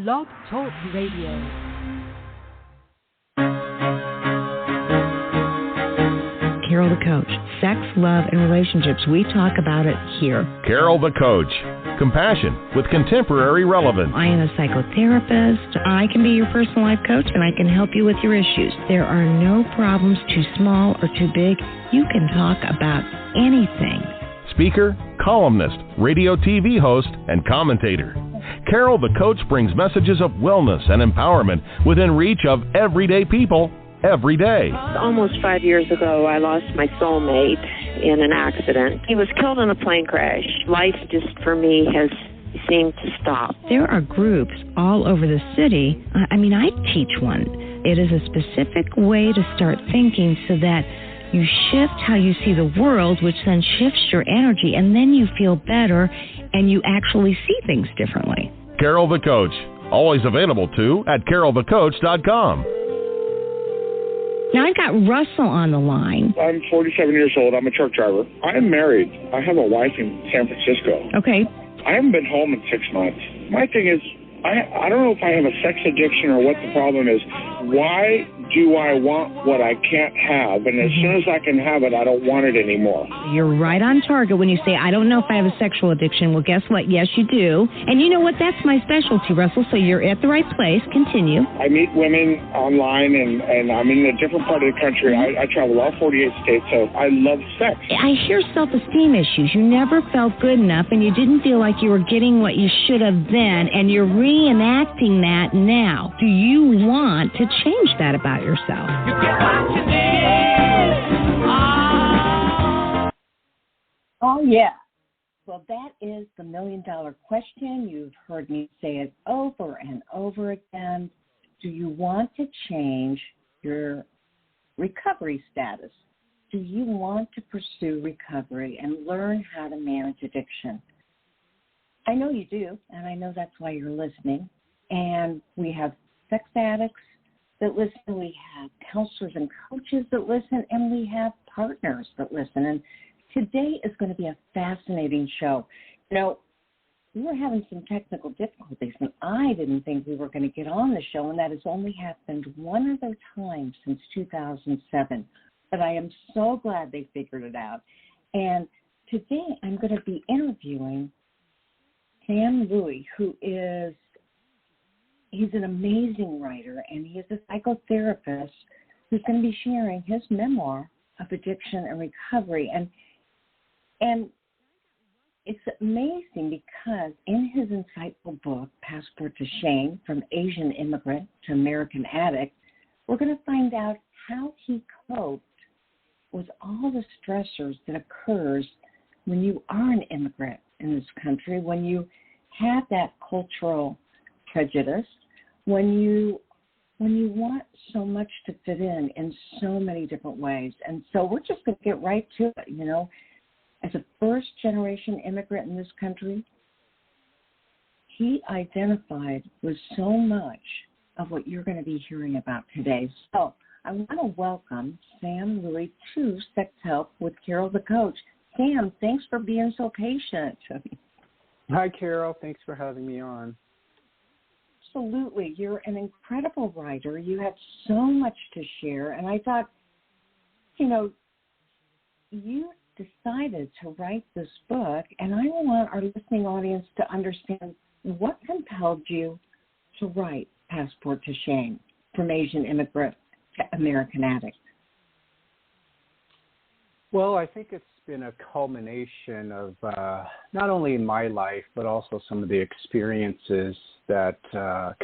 Blog Talk Radio. Carol the Coach. Sex, love, and relationships. We talk about it here. Carol the Coach. Compassion with contemporary relevance. I am a psychotherapist. I can be your personal life coach, and I can help you with your issues. There are no problems too small or too big. You can talk about anything. Speaker, columnist, radio TV host, and commentator. Carol the Coach brings messages of wellness and empowerment within reach of everyday people every day. Almost 5 years ago, I lost my soulmate in an accident. He was killed in a plane crash. Life just, for me, has seemed to stop. There are groups all over the city. I teach one. It is a specific way to start thinking so that you shift how you see the world, which then shifts your energy, and then you feel better and you actually see things differently. Carol the Coach. Always available, too, at carolthecoach.com. Now, I've got Russell on the line. I'm 47 years old. I'm a truck driver. I am married. I have a wife in San Francisco. Okay. I haven't been home in 6 months. My thing is, I don't know if I have a sex addiction or what the problem is. Why do I want what I can't have? And as soon as I can have it, I don't want it anymore. You're right on target when you say, I don't know if I have a sexual addiction. Well, guess what? Yes, you do. And you know what? That's my specialty, Russell. So you're at the right place. Continue. I meet women online, and I'm in a different part of the country. I travel all 48 states, so I love sex. I hear self-esteem issues. You never felt good enough, and you didn't feel like you were getting what you should have then, and you're reenacting that now. Do you want to change that about yourself? You get what you need. Oh, yeah. Well, that is the million-dollar question. You've heard me say it over and over again. Do you want to change your recovery status? Do you want to pursue recovery and learn how to manage addiction? I know you do, and I know that's why you're listening. And we have sex addicts that listen, we have counselors and coaches that listen, and we have partners that listen. And today is going to be a fascinating show. You know, we were having some technical difficulties, and I didn't think we were going to get on the show, and that has only happened one other time since 2007. But I am so glad they figured it out. And today I'm going to be interviewing Sam Louies, he's an amazing writer, and he is a psychotherapist who's going to be sharing his memoir of addiction and recovery. And it's amazing because in his insightful book, Passport to Shame, From Asian Immigrant to American Addict, we're going to find out how he coped with all the stressors that occurs when you are an immigrant in this country, when you have that cultural prejudice, when you want so much to fit in so many different ways. And so we're just going to get right to it. You know, as a first-generation immigrant in this country, he identified with so much of what you're going to be hearing about today. So I want to welcome Sam Louies to Sex Help with Carol the Coach. Sam, thanks for being so patient. Hi, Carol. Thanks for having me on. Absolutely. You're an incredible writer. You have so much to share. And I thought, you know, you decided to write this book, and I want our listening audience to understand what compelled you to write Passport to Shame, From Asian Immigrant to American Addict. Well, I think it's been a culmination of not only my life, but also some of the experiences that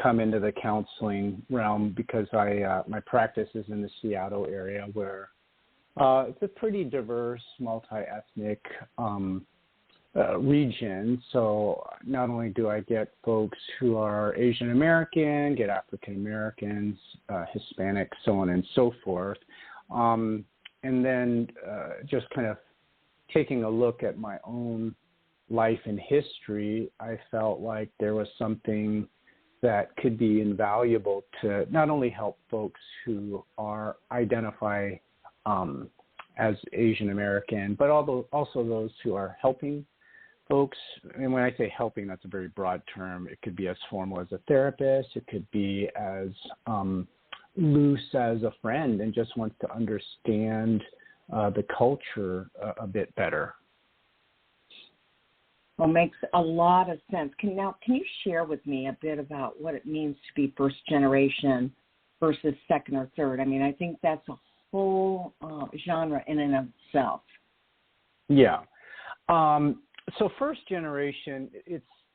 come into the counseling realm, because my practice is in the Seattle area, where it's a pretty diverse, multi-ethnic region. So not only do I get folks who are Asian American, get African Americans, Hispanic, so on and so forth. And then just kind of taking a look at my own life and history, I felt like there was something that could be invaluable to not only help folks who are identify as Asian American, but also those who are helping folks, and when I say helping, that's a very broad term. It could be as formal as a therapist. It could be as loose as a friend and just wants to understand the culture a bit better. Well, makes a lot of sense. Can you share with me a bit about what it means to be first generation versus second or third? I mean, I think that's a whole genre in and of itself. Yeah. So first generation,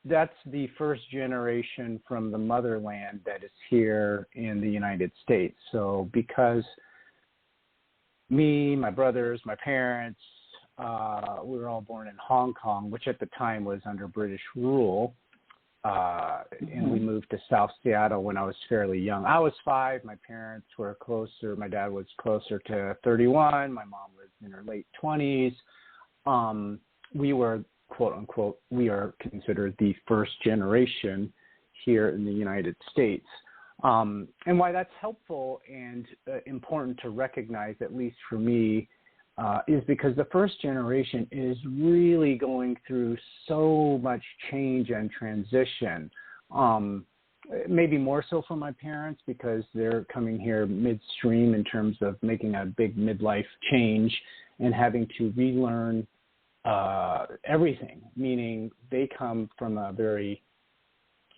that's the first generation from the motherland that is here in the United States. So because me, my brothers, my parents, we were all born in Hong Kong, which at the time was under British rule. And we moved to South Seattle when I was fairly young. I was 5. My parents were closer. My dad was closer to 31. My mom was in her late 20s. We were, quote unquote, we are considered the first generation here in the United States. And why that's helpful and important to recognize, at least for me, is because the first generation is really going through so much change and transition. Maybe more so for my parents because they're coming here midstream in terms of making a big midlife change and having to relearn everything, meaning they come from a very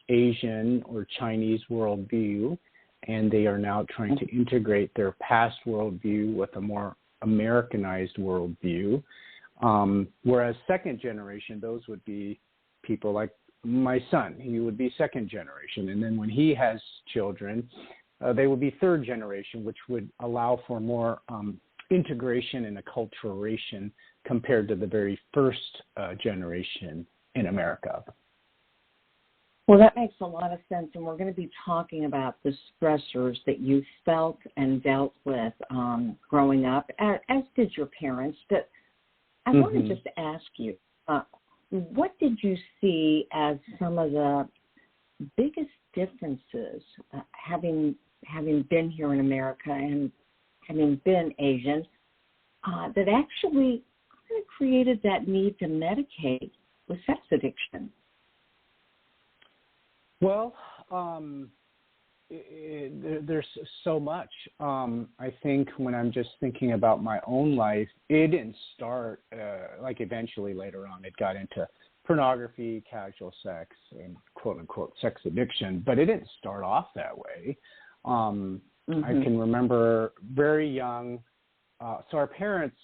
Asian or Chinese worldview, and they are now trying to integrate their past worldview with a more Americanized worldview. Whereas second generation, those would be people like my son. He would be second generation. And then when he has children, they would be third generation, which would allow for more integration and acculturation compared to the very first generation in America. Well, that makes a lot of sense, and we're going to be talking about the stressors that you felt and dealt with growing up, as did your parents. But I want to just ask you, what did you see as some of the biggest differences, having been here in America and having been Asian, that actually kind of created that need to medicate with sex addiction? Well, there's so much. I think when I'm just thinking about my own life, it didn't start, like eventually later on, it got into pornography, casual sex, and quote-unquote sex addiction, but it didn't start off that way. I can remember very young, so our parents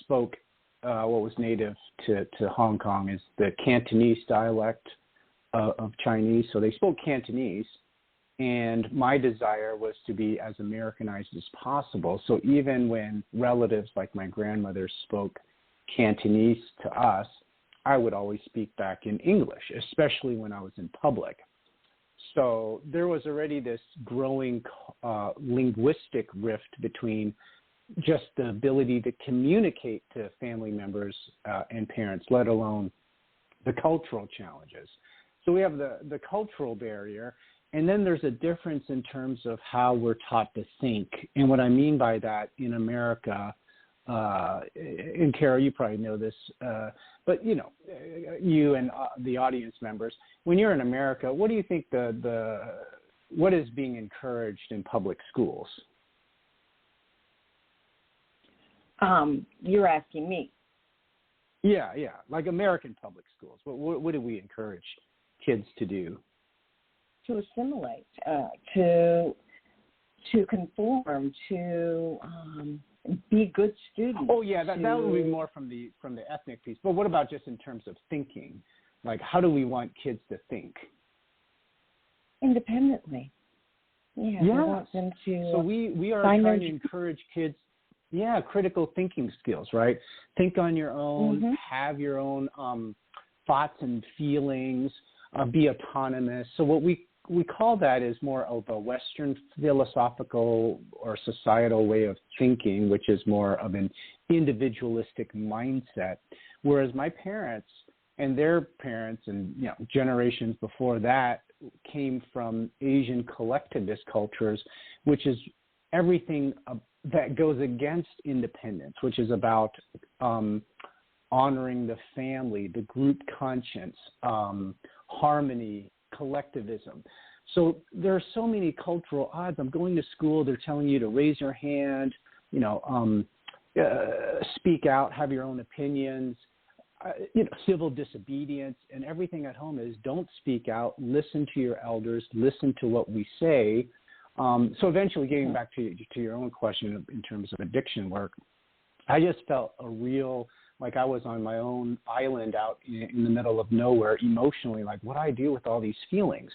spoke what was native to Hong Kong is the Cantonese dialect of Chinese, so they spoke Cantonese, and my desire was to be as Americanized as possible. So even when relatives like my grandmother spoke Cantonese to us, I would always speak back in English, especially when I was in public. So there was already this growing linguistic rift between just the ability to communicate to family members and parents, let alone the cultural challenges. So we have the cultural barrier, and then there's a difference in terms of how we're taught to think. And what I mean by that in America, and Carol, you probably know this, but you know, you and the audience members, when you're in America, what do you think what is being encouraged in public schools? You're asking me. Yeah, like American public schools. What do we encourage kids to do? To assimilate, to conform, to be good students. Oh yeah, that would be more from the ethnic piece. But what about just in terms of thinking? Like, how do we want kids to think? Independently. Yeah. We want them to. So we are trying to encourage kids. Yeah, critical thinking skills, right? Think on your own, have your own thoughts and feelings, be autonomous. So what we call that is more of a Western philosophical or societal way of thinking, which is more of an individualistic mindset. Whereas my parents and their parents and generations before that came from Asian collectivist cultures, which is everything that goes against independence, which is about honoring the family, the group conscience, harmony, collectivism. So there are so many cultural odds. I'm going to school. They're telling you to raise your hand, speak out, have your own opinions, civil disobedience, and everything at home is don't speak out, listen to your elders, listen to what we say. So eventually getting back to your own question in terms of addiction work, I just felt a real, like I was on my own island out in the middle of nowhere emotionally, like what do I do with all these feelings?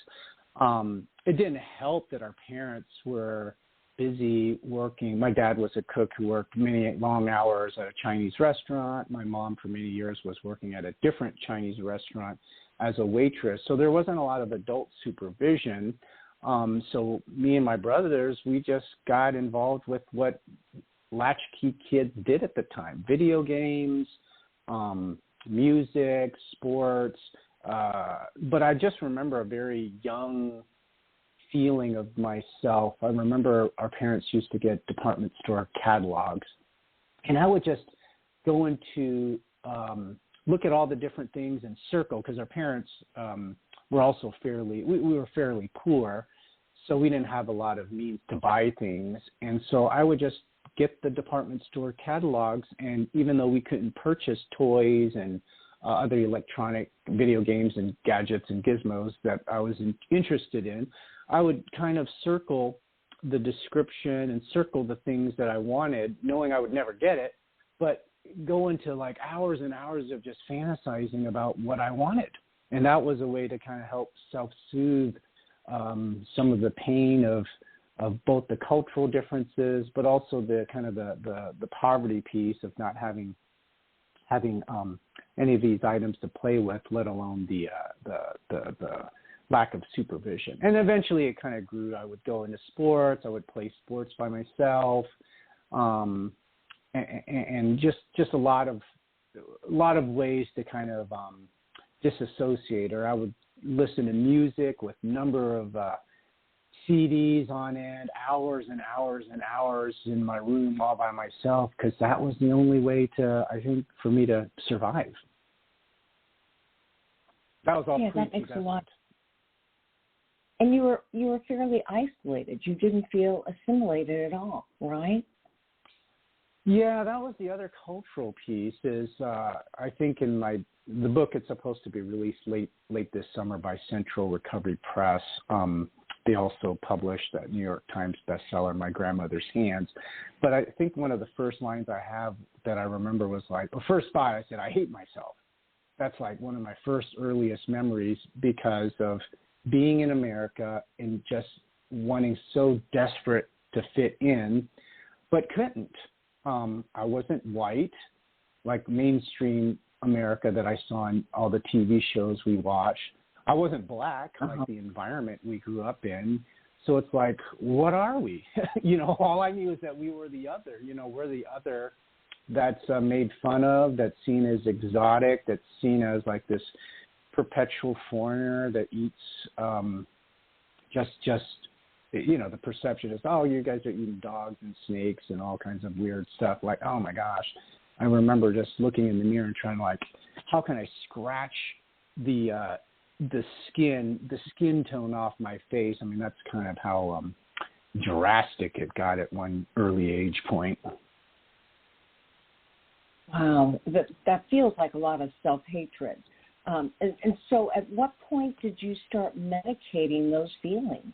It didn't help that our parents were busy working. My dad was a cook who worked many long hours at a Chinese restaurant. My mom for many years was working at a different Chinese restaurant as a waitress. So there wasn't a lot of adult supervision. So me and my brothers, we just got involved with what latchkey kids did at the time: video games, music, sports. But I just remember a very young feeling of myself. I remember our parents used to get department store catalogs, and I would just go into look at all the different things and circle, because our parents were also we were fairly poor, so we didn't have a lot of means to buy things. And so I would just get the department store catalogs, and even though we couldn't purchase toys and other electronic video games and gadgets and gizmos that I was interested in, I would kind of circle the description and circle the things that I wanted, knowing I would never get it, but go into like hours and hours of just fantasizing about what I wanted. And that was a way to kind of help self-soothe some of the pain of both the cultural differences, but also the kind of the poverty piece of not having any of these items to play with, let alone the lack of supervision. And eventually it kind of grew. I would go into sports. I would play sports by myself, and just a lot of ways to kind of disassociate. Or I would listen to music with number of CDs on end, hours and hours and hours in my room all by myself, because that was the only way to, I think, for me to survive. That was all. Yeah, that makes a lot. And you were fairly isolated. You didn't feel assimilated at all, right? Yeah, that was the other cultural piece. Is I think in the book, it's supposed to be released late this summer by Central Recovery Press. They also published that New York Times bestseller, My Grandmother's Hands. But I think one of the first lines I have that I remember was like, the first thought I said, I hate myself. That's like one of my first earliest memories, because of being in America and just wanting so desperate to fit in, but couldn't. I wasn't white, like mainstream America that I saw in all the TV shows we watched. I wasn't black, like the environment we grew up in. So it's like, what are we? All I knew is that we were the other. We're the other that's made fun of, that's seen as exotic, that's seen as like this perpetual foreigner that eats the perception is, oh, you guys are eating dogs and snakes and all kinds of weird stuff. Like, oh my gosh. I remember just looking in the mirror and trying to like, how can I scratch the skin tone off my face? I mean, that's kind of how drastic it got at one early age point. Wow, that feels like a lot of self-hatred. And so at what point did you start medicating those feelings?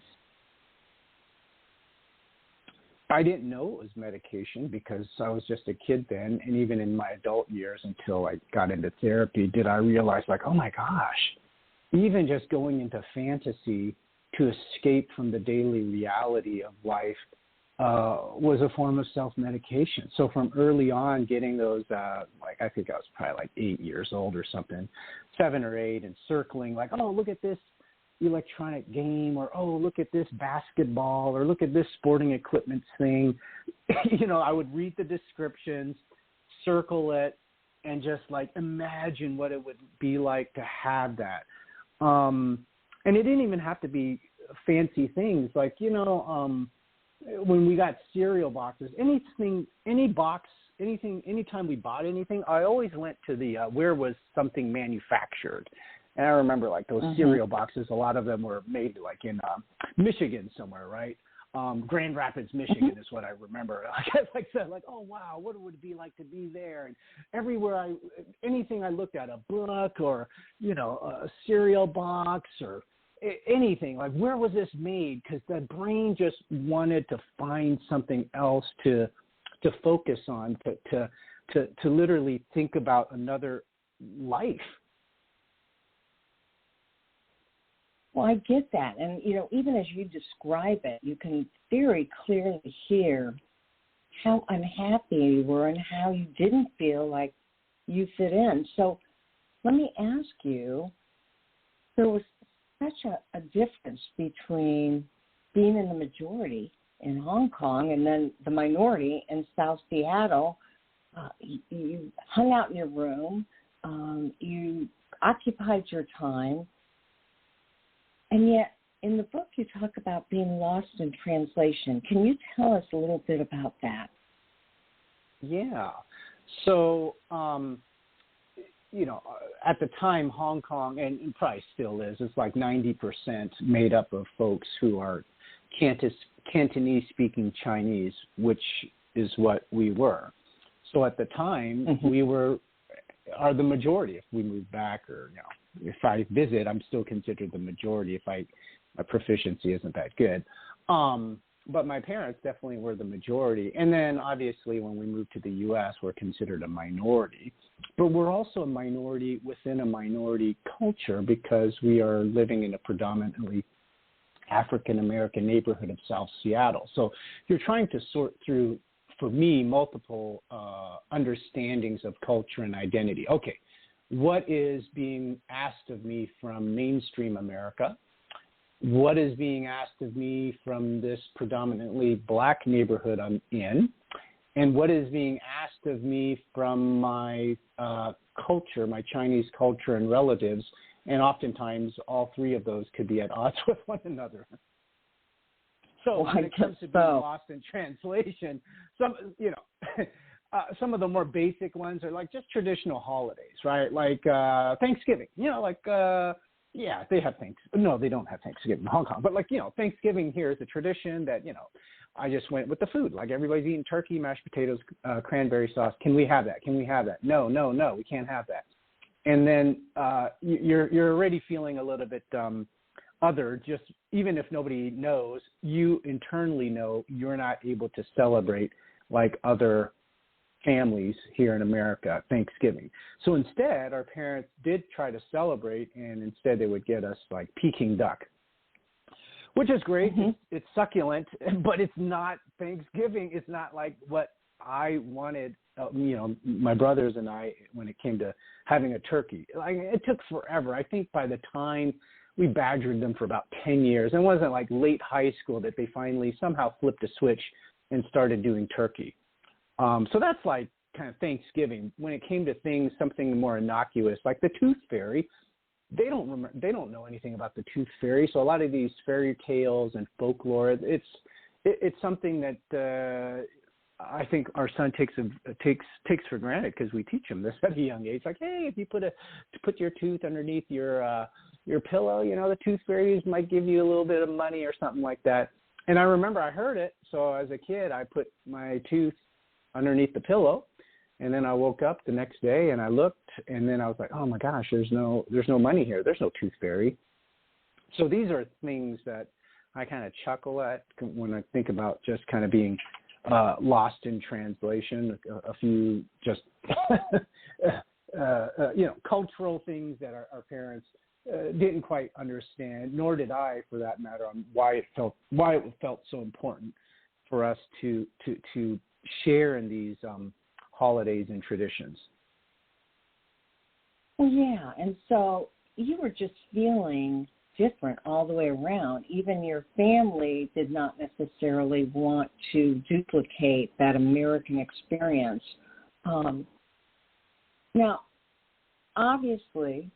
I didn't know it was medication because I was just a kid then. And even in my adult years, until I got into therapy, did I realize like, oh my gosh, even just going into fantasy to escape from the daily reality of life was a form of self-medication. So from early on, getting those, I think I was probably like 8 years old or something, 7 or 8, and circling like, oh, look at this electronic game, or, oh, look at this basketball, or look at this sporting equipment thing. I would read the descriptions, circle it, and just like imagine what it would be like to have that. And it didn't even have to be fancy things. Like, when we got cereal boxes, any box anytime we bought anything, I always went to the where was something manufactured. And I remember like those cereal boxes, a lot of them were made like in Michigan somewhere, right? Grand Rapids, Michigan is what I remember. Like said, like, oh wow, what would it be like to be there? And everywhere anything I looked at, a book or a cereal box or anything, like where was this made? Because the brain just wanted to find something else to focus on, to literally think about another life. Well, I get that. And, even as you describe it, you can very clearly hear how unhappy you were and how you didn't feel like you fit in. So let me ask you, there was such a difference between being in the majority in Hong Kong and then the minority in South Seattle. You hung out in your room. You occupied your time. And yet, in the book, you talk about being lost in translation. Can you tell us a little bit about that? Yeah. So, at the time, Hong Kong, and probably still is, it's like 90% made up of folks who are Cantonese-speaking Chinese, which is what we were. So at the time, we are the majority. If we move back or, if I visit, I'm still considered the majority if my proficiency isn't that good. But my parents definitely were the majority. And then obviously when we moved to the U.S., we're considered a minority. But we're also a minority within a minority culture because we are living in a predominantly African-American neighborhood of South Seattle. So you're trying to sort through, for me, multiple understandings of culture and identity. Okay, what is being asked of me from mainstream America? What is being asked of me from this predominantly black neighborhood I'm in? And what is being asked of me from my culture, my Chinese culture and relatives? And oftentimes all three of those could be at odds with one another. So when it comes to being lost in translation, some of the more basic ones are like just traditional holidays, right? Like Thanksgiving, they have Thanksgiving. No, they don't have Thanksgiving in Hong Kong. But Thanksgiving here is a tradition that, I just went with the food. Like everybody's eating turkey, mashed potatoes, cranberry sauce. Can we have that? Can we have that? No, we can't have that. And then you're already feeling a little bit other, just even if nobody knows, you internally know you're not able to celebrate like other families here in America, Thanksgiving. So instead, our parents did try to celebrate, and instead they would get us like Peking duck, which is great. It's succulent, but it's not Thanksgiving. It's not like what I wanted, my brothers and I, when it came to having a turkey. Like, it took forever. I think by the time we badgered them for about 10 years, it wasn't like late high school that they finally somehow flipped a switch and started doing turkey. So that's like kind of Thanksgiving. When it came to something more innocuous, like the tooth fairy, they don't know anything about the tooth fairy. So a lot of these fairy tales and folklore, it's something that I think our son takes for granted because we teach him this at a young age. Like, hey, if you put your tooth underneath your pillow, the tooth fairies might give you a little bit of money or something like that. And I remember I heard it. So as a kid, I put my tooth underneath the pillow, and then I woke up the next day and I looked, and then I was like, oh my gosh, there's no money here. There's no tooth fairy. So these are things that I kind of chuckle at when I think about just kind of being lost in translation. A few just cultural things that our parents didn't quite understand, nor did I, for that matter, on why it felt so important for us to share in these holidays and traditions. Well, yeah, and so you were just feeling different all the way around. Even your family did not necessarily want to duplicate that American experience. Now, obviously,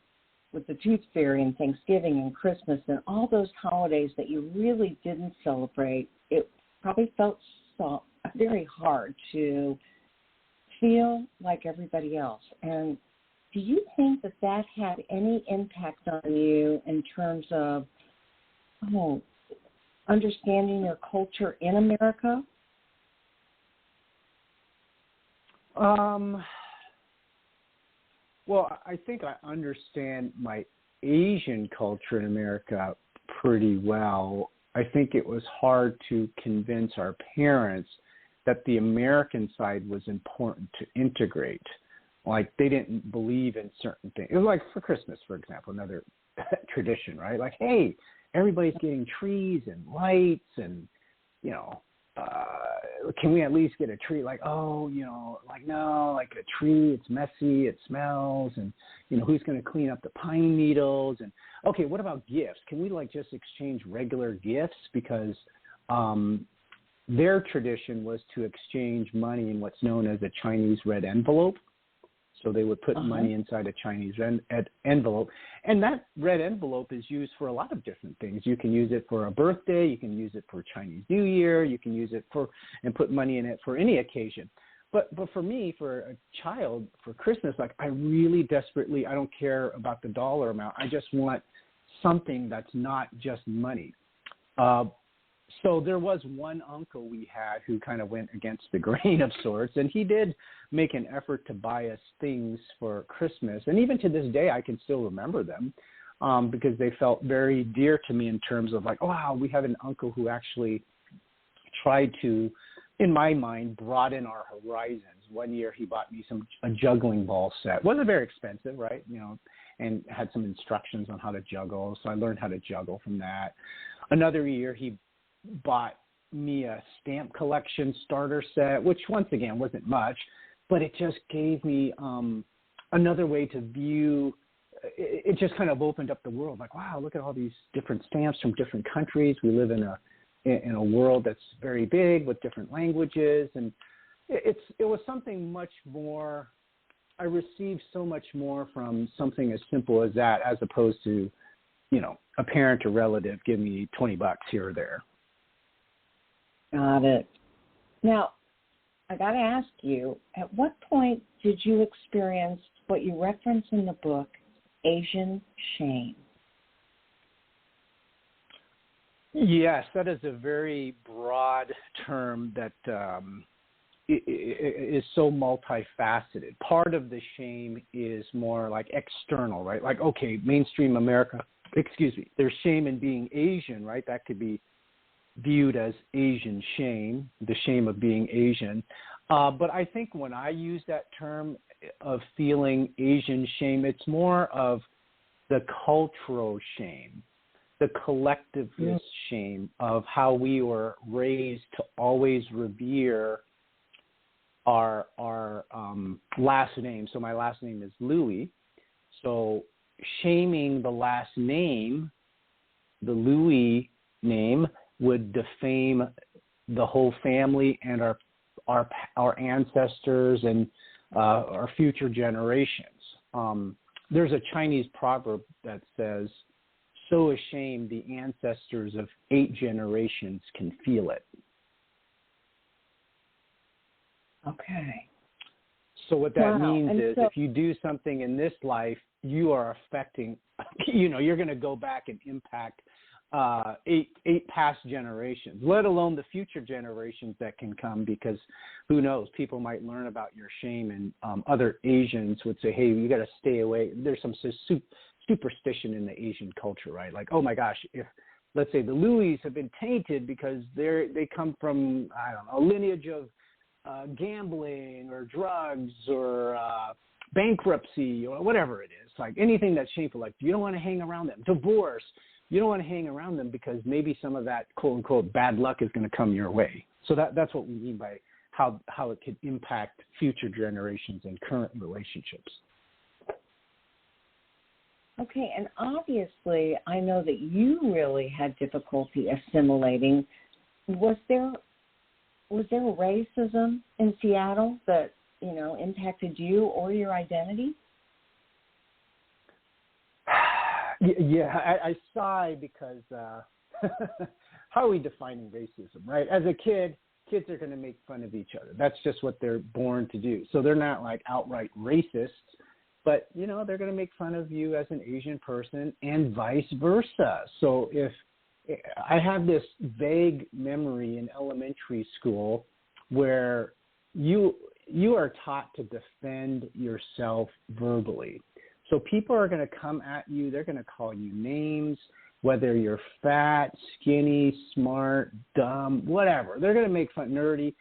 with the Tooth Fairy and Thanksgiving and Christmas and all those holidays that you really didn't celebrate, it probably felt very hard to feel like everybody else. And do you think that that had any impact on you in terms of understanding your culture in America? Well, I think I understand my Asian culture in America pretty well. I think it was hard to convince our parents that the American side was important to integrate. Like, they didn't believe in certain things. It was like for Christmas, for example, another tradition, right? Like, hey, everybody's getting trees and lights and, can we at least get a tree? Like, no, like a tree, it's messy, it smells, and, who's going to clean up the pine needles? And, okay, what about gifts? Can we, just exchange regular gifts? Because their tradition was to exchange money in what's known as a Chinese red envelope. So they would put money inside a Chinese envelope. And that red envelope is used for a lot of different things. You can use it for a birthday. You can use it for Chinese New Year. You can use it and put money in it for any occasion. But for me, for a child, for Christmas, I really desperately, I don't care about the dollar amount. I just want something that's not just money. So there was one uncle we had who kind of went against the grain of sorts, and he did make an effort to buy us things for Christmas. And even to this day, I can still remember them because they felt very dear to me in terms of wow, we have an uncle who actually tried to, in my mind, broaden our horizons. One year he bought me a juggling ball set. Wasn't very expensive, right? And had some instructions on how to juggle. So I learned how to juggle from that. Another year he bought me a stamp collection starter set, which once again wasn't much, but it just gave me another way to view. It just kind of opened up the world. Wow, look at all these different stamps from different countries. We live in a world that's very big with different languages, and it was something much more. I received so much more from something as simple as that, as opposed to, a parent or relative give me $20 here or there. Got it. Now, I got to ask you, at what point did you experience what you reference in the book, Asian shame? Yes, that is a very broad term that is so multifaceted. Part of the shame is more external, right? Okay, mainstream America, there's shame in being Asian, right? That could be viewed as Asian shame, the shame of being Asian. But I think when I use that term of feeling Asian shame, it's more of the cultural shame, the collectivist shame of how we were raised to always revere our last name. So my last name is Louis. So shaming the last name, the Louis name, would defame the whole family and our ancestors and our future generations. There's a Chinese proverb that says, "So ashamed the ancestors of 8 generations can feel it." Okay. So what that means is if you do something in this life, you are affecting, you're going to go back and impact 8 past generations, let alone the future generations that can come, because who knows, people might learn about your shame, and other Asians would say, hey, you got to stay away. There's some superstition in the Asian culture, right? Oh my gosh, if let's say the Louies have been tainted because they come from, I don't know, a lineage of gambling or drugs or bankruptcy or whatever it is, anything that's shameful, you don't want to hang around them. Divorce, you don't want to hang around them because maybe some of that quote unquote bad luck is going to come your way. So that's what we mean by how it could impact future generations and current relationships. Okay, and obviously I know that you really had difficulty assimilating. Was there racism in Seattle that, impacted you or your identity? Yeah, I sigh because how are we defining racism, right? As a kid, kids are going to make fun of each other. That's just what they're born to do. So they're not like outright racists, but, you know, they're going to make fun of you as an Asian person and vice versa. So if I have this vague memory in elementary school where you are taught to defend yourself verbally. So people are going to come at you. They're going to call you names, whether you're fat, skinny, smart, dumb, whatever. They're going to make fun, nerdy,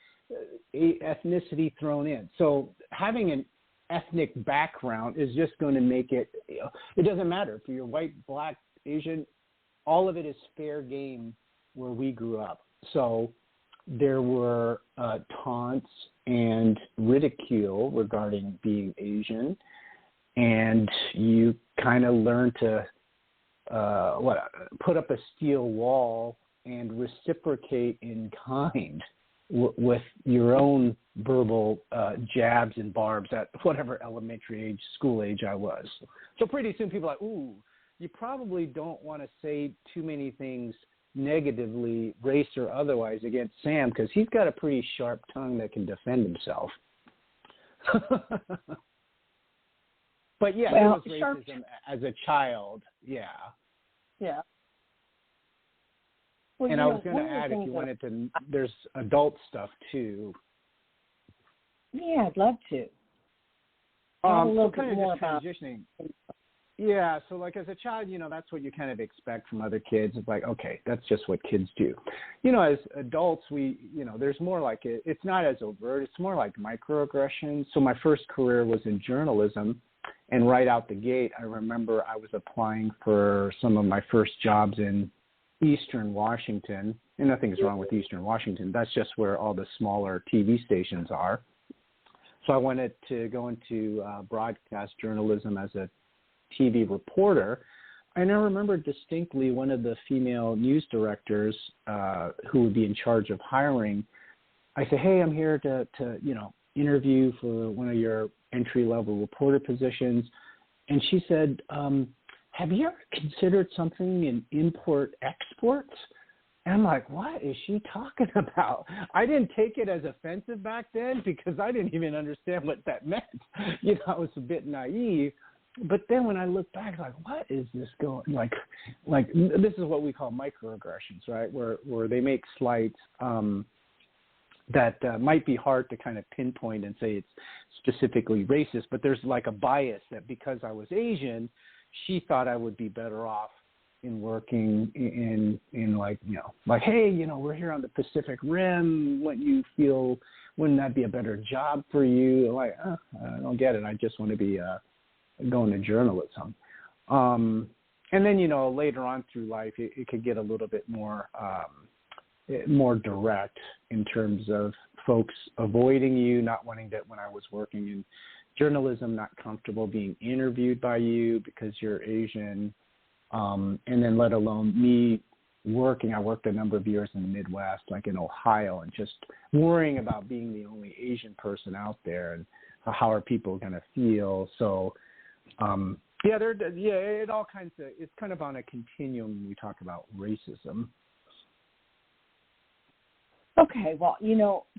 ethnicity thrown in. So having an ethnic background is just going to make it, it doesn't matter if you're white, black, Asian, all of it is fair game where we grew up. So there were taunts and ridicule regarding being Asian, and you kind of learn to put up a steel wall and reciprocate in kind with your own verbal jabs and barbs at whatever elementary age, school age I was. So pretty soon people are like, ooh, you probably don't want to say too many things negatively, race or otherwise, against Sam, because he's got a pretty sharp tongue that can defend himself. But yeah, well, there was racism as a child. Yeah. Yeah. Well, and I was going to add, if you wanted to, there's adult stuff too. Yeah, I'd love to. A little bit more about transitioning. Yeah, so like as a child, you know, that's what you kind of expect from other kids. It's like, okay, that's just what kids do. You know, as adults, there's more like it's not as overt. It's more like microaggressions. So my first career was in journalism. And right out the gate, I remember I was applying for some of my first jobs in Eastern Washington. And nothing's wrong with Eastern Washington. That's just where all the smaller TV stations are. So I wanted to go into broadcast journalism as a TV reporter. And I remember distinctly one of the female news directors who would be in charge of hiring. I said, hey, I'm here to interview for one of your entry-level reporter positions. And she said, have you ever considered something in import-exports? And I'm like, what is she talking about? I didn't take it as offensive back then because I didn't even understand what that meant. You know, I was a bit naive. But then when I look back, like, what is this going? Like this is what we call microaggressions, right? Where they make slights that might be hard to kind of pinpoint and say it's specifically racist, but there's like a bias that because I was Asian, she thought I would be better off in working in like, like, hey, we're here on the Pacific Rim. Wouldn't that be a better job for you? Like, I don't get it. I just want to be going to journalism. And then, later on through life, it could get a little bit more direct in terms of folks avoiding you, not wanting that when I was working in journalism, not comfortable being interviewed by you because you're Asian. And then let alone me working, I worked a number of years in the Midwest, like in Ohio, and just worrying about being the only Asian person out there and how are people going to feel. So, it all kinds of, it's kind of on a continuum when we talk about racism. Okay, well,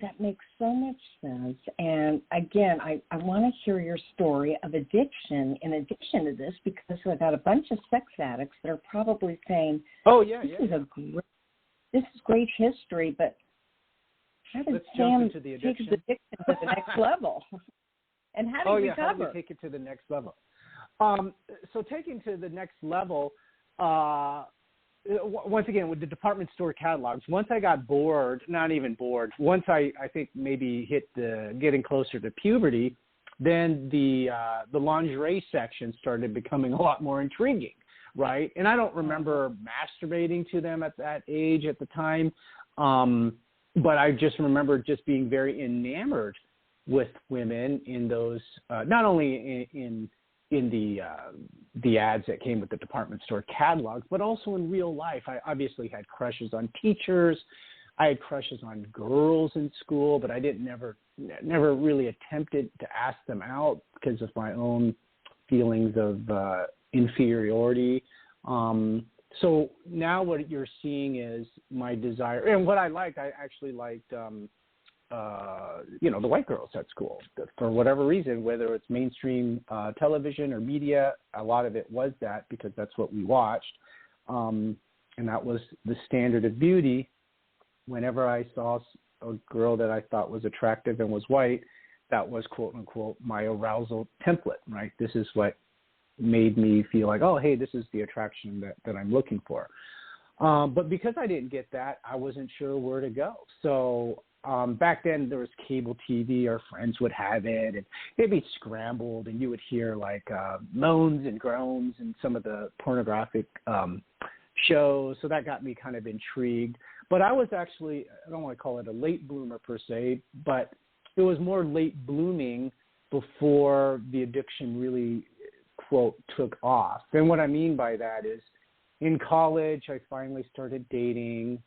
that makes so much sense. And again, I want to hear your story of addiction in addition to this, because I got a bunch of sex addicts that are probably saying, this is great history, but how did Sam take his addiction to the next level? And how did we recover? How do we take it to the next level? So taking to the next level, once again, with the department store catalogs, once I got bored, not even bored, once I think maybe hit getting closer to puberty, then the lingerie section started becoming a lot more intriguing, right? And I don't remember masturbating to them at that age at the time, but I just remember just being very enamored with women in those, not only in the ads that came with the department store catalogs, but also in real life. I obviously had crushes on teachers. I had crushes on girls in school, but I never really attempted to ask them out because of my own feelings of inferiority. So now what you're seeing is my desire, and what I actually liked, the white girls at school for whatever reason, whether it's mainstream television or media. A lot of it was that because that's what we watched, and that was the standard of beauty. Whenever I saw a girl that I thought was attractive and was white, that was quote unquote my arousal template, right? This is what made me feel like, oh, hey, this is the attraction that I'm looking for. But because I didn't get that, I wasn't sure where to go. So back then there was cable TV. Our friends would have it, and it'd be scrambled, and you would hear like moans and groans and some of the pornographic shows. So that got me kind of intrigued. But I was actually, I don't want to call it a late bloomer per se, but it was more late blooming before the addiction really, quote, took off. And what I mean by that is in college, I finally started dating.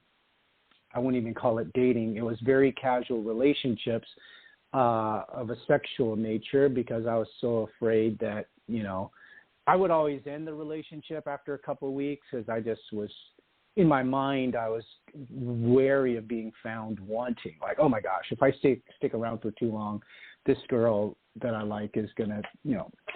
I wouldn't even call it dating. It was very casual relationships of a sexual nature because I was so afraid that, I would always end the relationship after a couple of weeks because I just was, in my mind, I was wary of being found wanting. Like, oh my gosh, if I stick around for too long, this girl that I like is going to,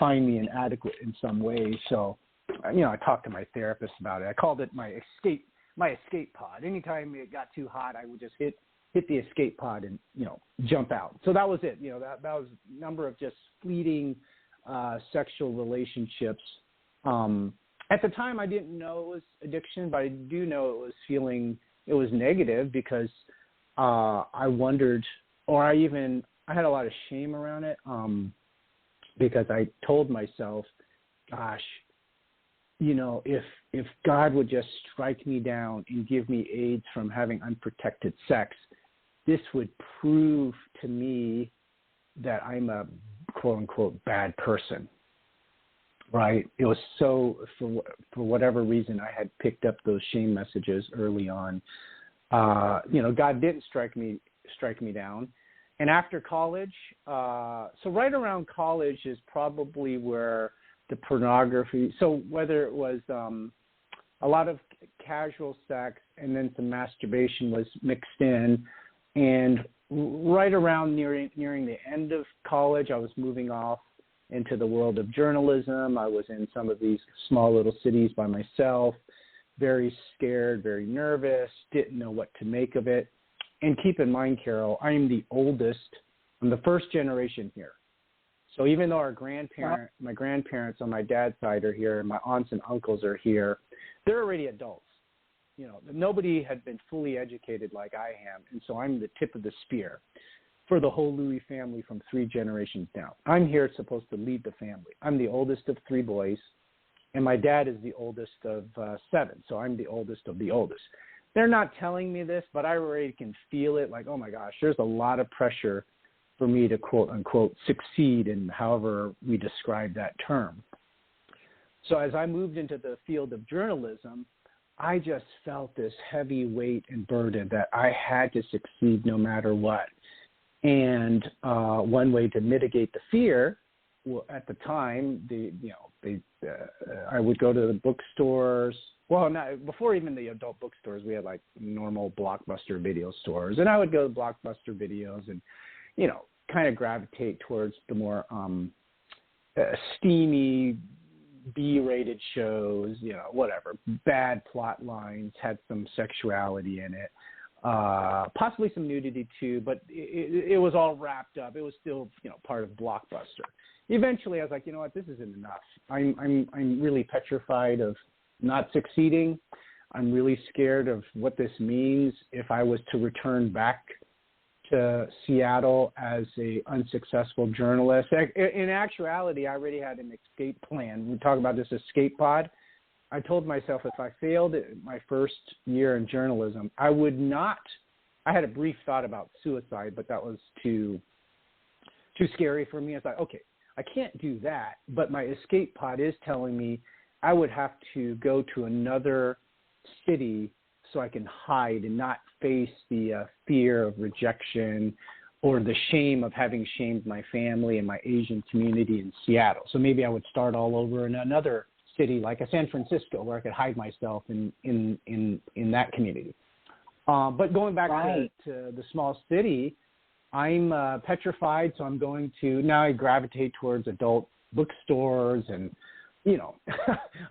find me inadequate in some way. So, I talked to my therapist about it. I called it my escape pod. Anytime it got too hot, I would just hit the escape pod and, jump out. So that was it. That was a number of just fleeting sexual relationships. At the time, I didn't know it was addiction, but I do know it was negative because I wondered, or I had a lot of shame around it because I told myself, gosh, if God would just strike me down and give me AIDS from having unprotected sex, this would prove to me that I'm a quote-unquote bad person. Right. It was so, for whatever reason, I had picked up those shame messages early on. God didn't strike me down. And after college, so right around college is probably where the pornography, so whether it was a lot of casual sex and then some masturbation was mixed in. And right around nearing the end of college, I was moving off into the world of journalism. I was in some of these small little cities by myself, very scared, very nervous, didn't know what to make of it. And keep in mind, Carol, I'm the oldest. I'm the first generation here. So even though my grandparents on my dad's side are here, and my aunts and uncles are here, they're already adults. Nobody had been fully educated like I am, and so I'm the tip of the spear for the whole Louis family from 3 generations down. I'm here supposed to lead the family. I'm the oldest of 3 boys, and my dad is the oldest of 7, so I'm the oldest of the oldest. They're not telling me this, but I already can feel it, like, oh my gosh, there's a lot of pressure for me to quote-unquote succeed in however we describe that term. So as I moved into the field of journalism, I just felt this heavy weight and burden that I had to succeed no matter what. And one way to mitigate the fear, well, at the time, I would go to the bookstores. Well, not before even the adult bookstores, we had like normal Blockbuster video stores, and I would go to Blockbuster videos and, kind of gravitate towards the more steamy, B-rated shows, whatever, bad plot lines, had some sexuality in it. Possibly some nudity too, but it was all wrapped up. It was still, part of Blockbuster. Eventually, I was like, you know what, this isn't enough. I'm really petrified of not succeeding. I'm really scared of what this means if I was to return back to Seattle as a unsuccessful journalist. In actuality, I already had an escape plan. We talk about this escape pod. I told myself if I failed my first year in journalism, I would not. I had a brief thought about suicide, but that was too scary for me. I was like, okay, I can't do that. But my escape pod is telling me I would have to go to another city so I can hide and not face the fear of rejection or the shame of having shamed my family and my Asian community in Seattle. So maybe I would start all over in another city like a San Francisco where I could hide myself in that community. But going back to the small city, I'm petrified, so I'm going to now I gravitate towards adult bookstores, and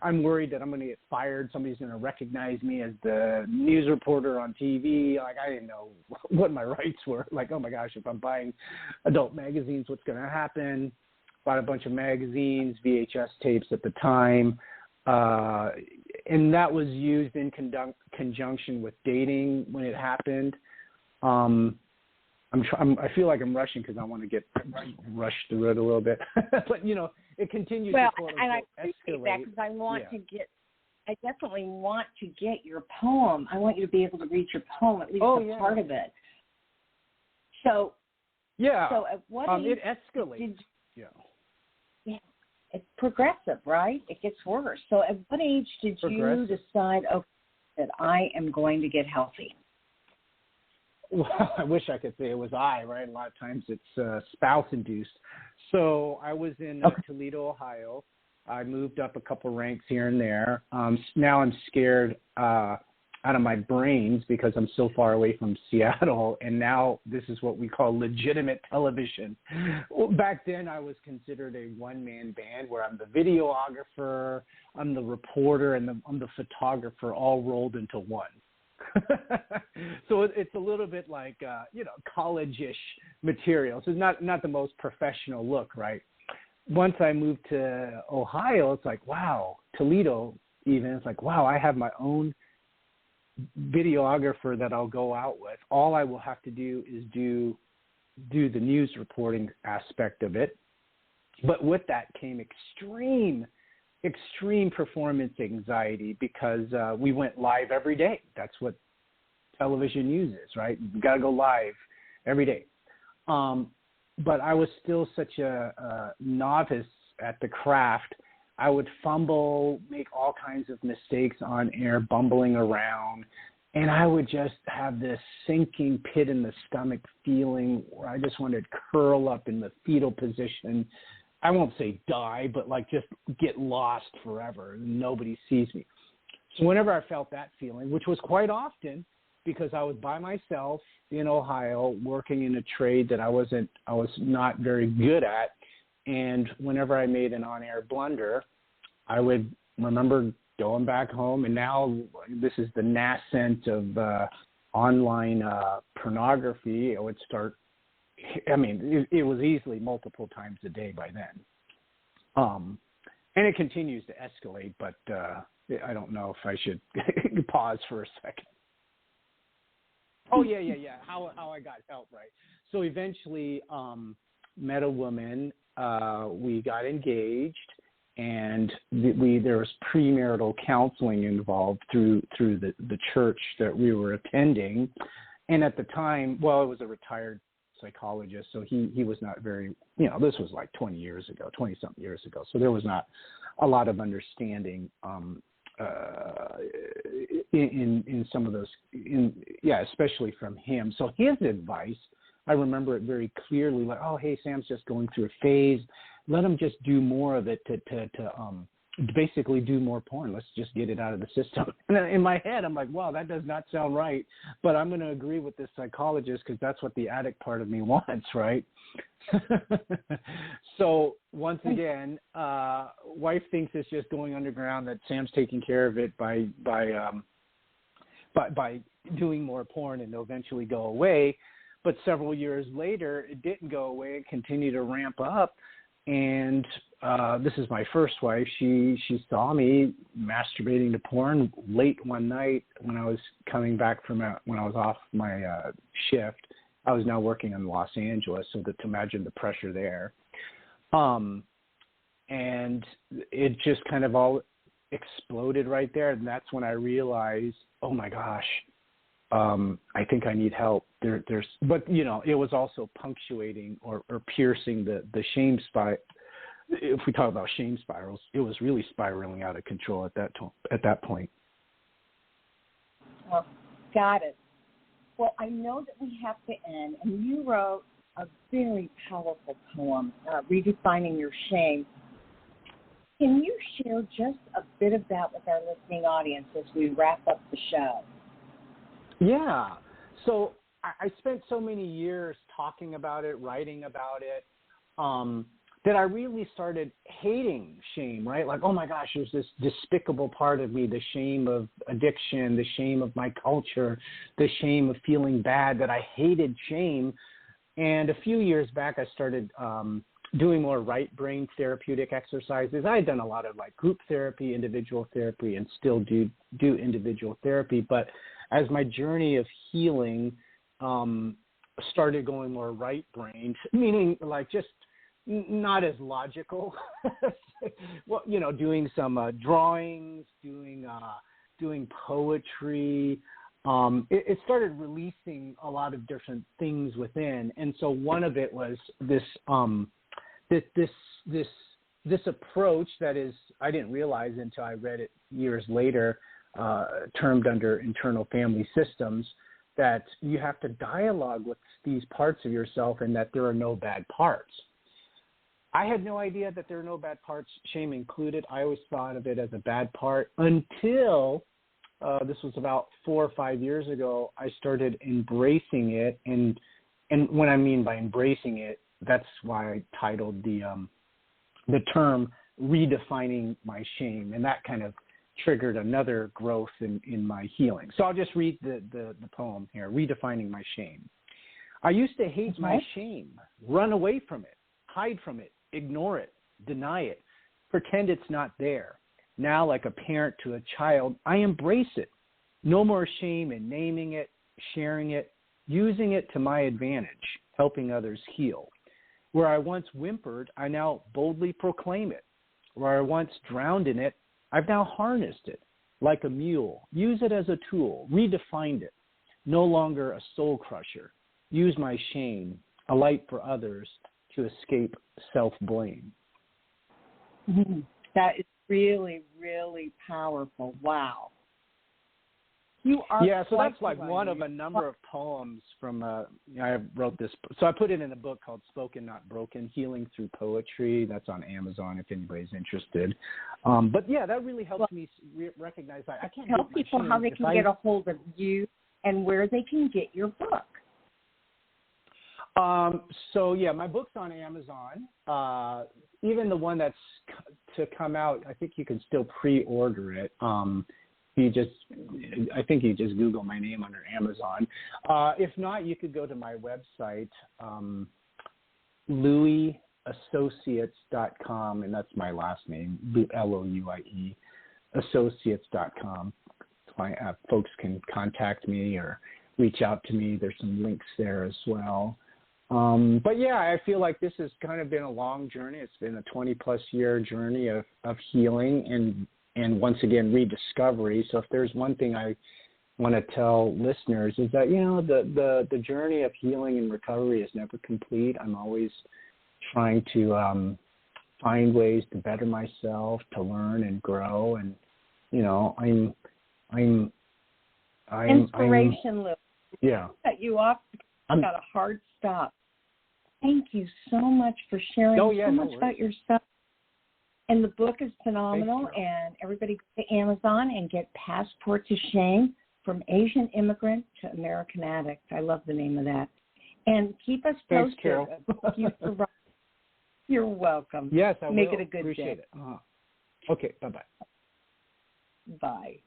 I'm worried that I'm going to get fired. Somebody's going to recognize me as the news reporter on TV. Like, I didn't know what my rights were. Like, oh my gosh, if I'm buying adult magazines, what's going to happen? Bought a bunch of magazines, VHS tapes at the time, and that was used in conjunction with dating when it happened. I feel like I'm rushing because I want to get rushed through it a little bit, but it continues to quote unquote, and I appreciate that because I want to get. I definitely want to get your poem. I want you to be able to read your poem, at least part of it. So So at what age it escalates. Yeah, it's progressive, right? It gets worse. So at what age did you decide, that I am going to get healthy? Well, I wish I could say it was right? A lot of times it's spouse-induced. So I was in Toledo, Ohio. I moved up a couple ranks here and there. Now I'm scared out of my brains because I'm so far away from Seattle, and now this is what we call legitimate television. Well, back then I was considered a one-man band where I'm the videographer, I'm the reporter, and I'm the photographer all rolled into one. So it's a little bit like college-ish material. So it's not the most professional look, right? Once I moved to Ohio, it's like, wow, Toledo even, it's like, wow, I have my own videographer that I'll go out with. All I will have to do is do the news reporting aspect of it. But with that came extreme performance anxiety because we went live every day. That's what television uses, right? You got to go live every day. But I was still such a novice at the craft. I would fumble, make all kinds of mistakes on air, bumbling around, and I would just have this sinking pit in the stomach feeling where I just wanted to curl up in the fetal position. I won't say die, but like just get lost forever. Nobody sees me. So whenever I felt that feeling, which was quite often because I was by myself in Ohio working in a trade that I was not very good at, and whenever I made an on-air blunder, I would remember going back home, and now this is the nascent of online pornography. I would start. I mean, it was easily multiple times a day by then. And it continues to escalate, but I don't know if I should pause for a second. Oh, yeah. How I got help, right? So eventually met a woman. We got engaged, and there was premarital counseling involved through the church that we were attending. And at the time, well, it was a retired psychologist, so he was not very, this was like 20 something years ago, so there was not a lot of understanding in some of those, especially from him. So his advice, I remember it very clearly, like, oh, hey, Sam's just going through a phase, let him just do more of it to basically do more porn. Let's just get it out of the system. And in my head, I'm like, wow, that does not sound right. But I'm going to agree with this psychologist because that's what the addict part of me wants, right? So once again, wife thinks it's just going underground, that Sam's taking care of it by doing more porn and eventually go away. But several years later, it didn't go away. It continued to ramp up. And this is my first wife. She saw me masturbating to porn late one night when I was coming back from when I was off my shift. I was now working in Los Angeles, so to imagine the pressure there. And it just kind of all exploded right there. And that's when I realized, oh my gosh, I think I need help. But it was also punctuating or piercing the shame spiral. If we talk about shame spirals, it was really spiraling out of control at that point. Well, got it. Well, I know that we have to end, and you wrote a very powerful poem, Redefining Your Shame. Can you share just a bit of that with our listening audience as we wrap up the show? Yeah. So I spent so many years talking about it, writing about it, that I really started hating shame, right? Like, oh my gosh, there's this despicable part of me, the shame of addiction, the shame of my culture, the shame of feeling bad, that I hated shame. And a few years back, I started doing more right brain therapeutic exercises. I had done a lot of like group therapy, individual therapy, and still do individual therapy. But as my journey of healing started going more right brained, meaning like just not as logical, well, you know, doing some drawings, doing poetry. It started releasing a lot of different things within, and so one of it was this approach that is, I didn't realize until I read it years later, termed under internal family systems, that you have to dialogue with these parts of yourself and that there are no bad parts. I had no idea that there are no bad parts, shame included. I always thought of it as a bad part until this was about 4 or 5 years ago. I started embracing it, and what I mean by embracing it, that's why I titled the term "Redefining My Shame," and that kind of triggered another growth in my healing. So I'll just read the poem here, "Redefining My Shame." I used to hate my shame, run away from it, hide from it, ignore it, deny it, pretend it's not there. Now, like a parent to a child, I embrace it. No more shame in naming it, sharing it, using it to my advantage, helping others heal. Where I once whimpered, I now boldly proclaim it. Where I once drowned in it, I've now harnessed it. Like a mule, use it as a tool, redefined it. No longer a soul crusher. Use my shame, a light for others, to escape self-blame. Mm-hmm. That is really, really powerful. Wow. You are so that's like one of a number of poems from, I wrote this, so I put it in a book called Spoken Not Broken, Healing Through Poetry. That's on Amazon if anybody's interested. But yeah, that really helps me recognize that. I can't tell people how they can get a hold of you and where they can get your book. So yeah, my book's on Amazon. Even the one that's to come out, I think you can still pre-order it. I think you just Google my name under Amazon. If not, you could go to my website, louiesassociates.com, and that's my last name, Louie, associates.com. Folks can contact me or reach out to me. There's some links there as well. But yeah, I feel like this has kind of been a long journey. It's been a 20-plus year journey of healing and once again, rediscovery. So if there's one thing I want to tell listeners is that, you know, the journey of healing and recovery is never complete. I'm always trying to find ways to better myself, to learn and grow. And, you know, I'm inspiration, Lou. Yeah. Cut you off. I've got a hard stop. Thank you so much for sharing so much about yourself. And the book is phenomenal, and everybody go to Amazon and get Passport to Shame, From Asian Immigrant to American Addict. I love the name of that. And keep us posted. Thanks, Carol. You're welcome. Yes, I Make will. it a good Appreciate day. it. Okay, bye-bye. Bye.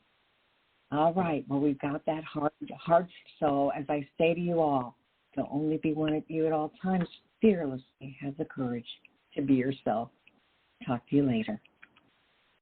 All right. Well, we've got that hard. So as I say to you all, to only be one of you at all times, fearlessly have the courage to be yourself. Talk to you later.